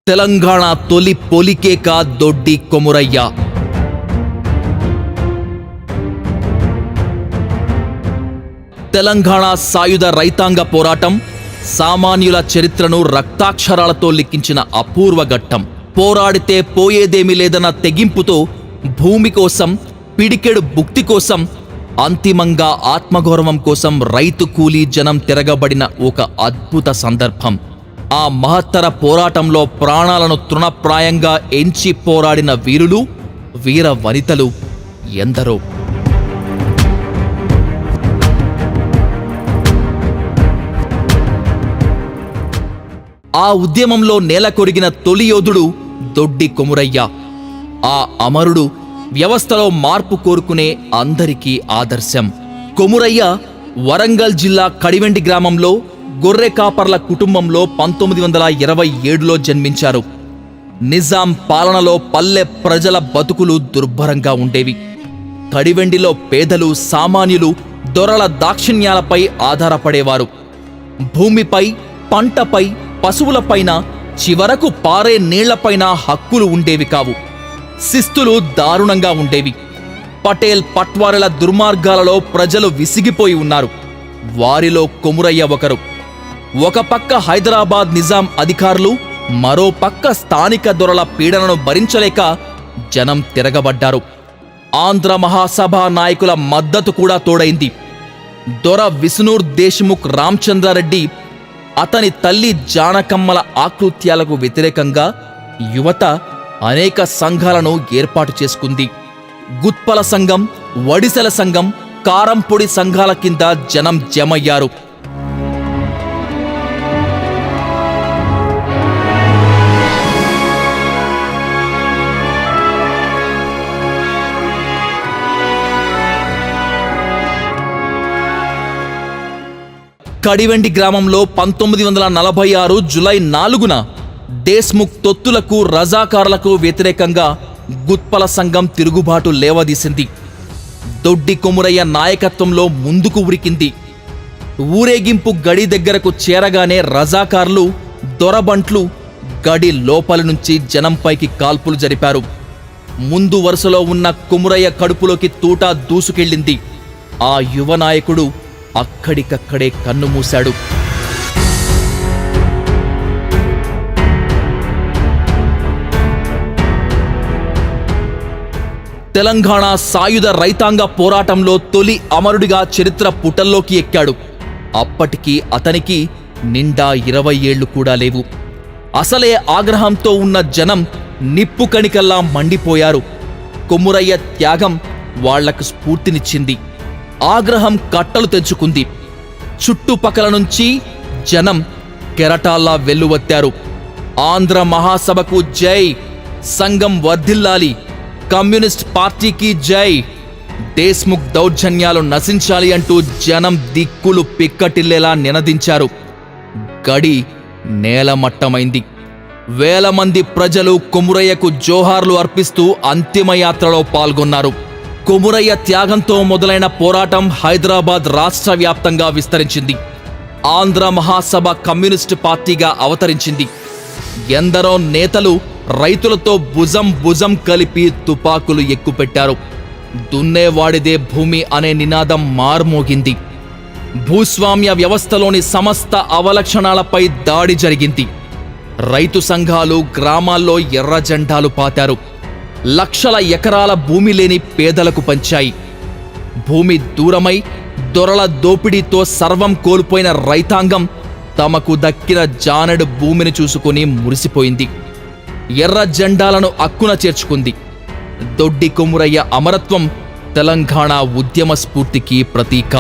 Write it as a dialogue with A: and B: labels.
A: తెలంగాణ తొలి పొలికేక దొడ్డి కొమురయ్య. తెలంగాణ సాయుధ రైతాంగ పోరాటం సామాన్యుల చరిత్రను రక్తాక్షరాలతో లిఖించిన అపూర్వ ఘట్టం. పోరాడితే పోయేదేమీ లేదన్న తెగింపుతో భూమి కోసం, పిడికెడు భుక్తి కోసం, అంతిమంగా ఆత్మగౌరవం కోసం రైతు కూలీ జనం తిరగబడిన ఒక అద్భుత సందర్భం. ఆ మహత్తర పోరాటంలో ప్రాణాలను తృణప్రాయంగా ఎంచి పోరాడిన వీరులు, వీర వనితలు ఎందరో. ఆ ఉద్యమంలో నేలకొరిగిన తొలి యోధుడు దొడ్డి కొమురయ్య. ఆ అమరుడు వ్యవస్థలో మార్పు కోరుకునే అందరికీ ఆదర్శం. కొమురయ్య వరంగల్ జిల్లా కడివెండి గ్రామంలో గొర్రె కాపర్ల కుటుంబంలో 1927లో జన్మించారు. నిజాం పాలనలో పల్లె ప్రజల బతుకులు దుర్భరంగా ఉండేవి. కడివెండిలో పేదలు, సామాన్యులు దొరల దాక్షిణ్యాలపై ఆధారపడేవారు. భూమిపై, పంటపై, పశువులపైన, చివరకు పారే నీళ్లపైన హక్కులు ఉండేవి కావు. శిస్తులు దారుణంగా ఉండేవి. పటేల్, పట్వారీల దుర్మార్గాలలో ప్రజలు విసిగిపోయి ఉన్నారు. వారిలో కొమురయ్య ఒకరు. ఒక పక్క హైదరాబాద్ నిజాం అధికారులు, మరో పక్క స్థానిక దొరల పీడనను భరించలేక జనం తిరగబడ్డారు. ఆంధ్ర మహాసభ నాయకుల మద్దతు కూడా తోడైంది. దొర విష్ణూర్ దేశ్ముఖ్ రామచంద్రారెడ్డి, అతని తల్లి జానకమ్మల ఆకృత్యాలకు వ్యతిరేకంగా యువత అనేక సంఘాలను ఏర్పాటు చేసుకుంది. గుత్పల సంఘం, వడిసెల సంఘం, కారంపొడి సంఘాల కింద జనం జమయ్యారు. కడివెండి గ్రామంలో 1946 జులై 4న దేశ్ముఖ్ తొత్తులకు, రజాకారులకు వ్యతిరేకంగా గుత్పల సంఘం తిరుగుబాటు లేవదీసింది. దొడ్డి కొమురయ్య నాయకత్వంలో ముందుకు ఉరికింది. ఊరేగింపు గడి దగ్గరకు చేరగానే రజాకార్లు, దొరబంట్లు గడి లోపలి నుంచి జనంపైకి కాల్పులు జరిపారు. ముందు వరుసలో ఉన్న కొమురయ్య కడుపులోకి తూటా దూసుకెళ్ళింది. ఆ యువ నాయకుడు అక్కడికక్కడే కన్నుమూశాడు. తెలంగాణ సాయుధ రైతాంగ పోరాటంలో తొలి అమరుడిగా చరిత్ర పుటల్లోకి ఎక్కాడు. అప్పటికి అతనికి నిండా 20 ఏళ్లు కూడా లేవు. అసలే ఆగ్రహంతో ఉన్న జనం నిప్పు కణికల్లా మండిపోయారు. కొమురయ్య త్యాగం వాళ్లకు స్ఫూర్తినిచ్చింది. ఆగ్రహం కట్టలు తెంచుకుంది. చుట్టుపక్కల నుంచి జనం కెరటాల్లా వెల్లువత్తారు. ఆంధ్ర మహాసభకు జై, సంఘం వర్ధిల్లాలి, కమ్యూనిస్ట్ పార్టీకి జై, దేశ్ముఖ్ దౌర్జన్యాలు నశించాలి అంటూ జనం దిక్కులు పిక్కటిల్లేలా నినదించారు. గడి నేలమట్టమైంది. వేల మంది ప్రజలు కొమురయ్యకు జోహార్లు అర్పిస్తూ అంతిమయాత్రలో పాల్గొన్నారు. కొమురయ్య త్యాగంతో మొదలైన పోరాటం హైదరాబాద్ రాష్ట్ర వ్యాప్తంగా విస్తరించింది. ఆంధ్ర మహాసభ కమ్యూనిస్టు పార్టీగా అవతరించింది. ఎందరో నేతలు రైతులతో భుజం భుజం కలిపి తుపాకులు ఎక్కుపెట్టారు. దున్నేవాడిదే భూమి అనే నినాదం మార్మోగింది. భూస్వామ్య వ్యవస్థలోని సమస్త అవలక్షణాలపై దాడి జరిగింది. రైతు సంఘాలు గ్రామాల్లో ఎర్ర జెండాలు పాతారు. లక్షల ఎకరాల భూమి లేని పేదలకు పంచాయి. భూమి దూరమై దొరల దోపిడీతో సర్వం కోల్పోయిన రైతాంగం తమకు దక్కిన జానెడు భూమిని చూసుకుని మురిసిపోయింది. ఎర్ర జెండాలను అక్కున చేర్చుకుంది. దొడ్డి కొమురయ్య అమరత్వం తెలంగాణ ఉద్యమ స్ఫూర్తికి ప్రతీక.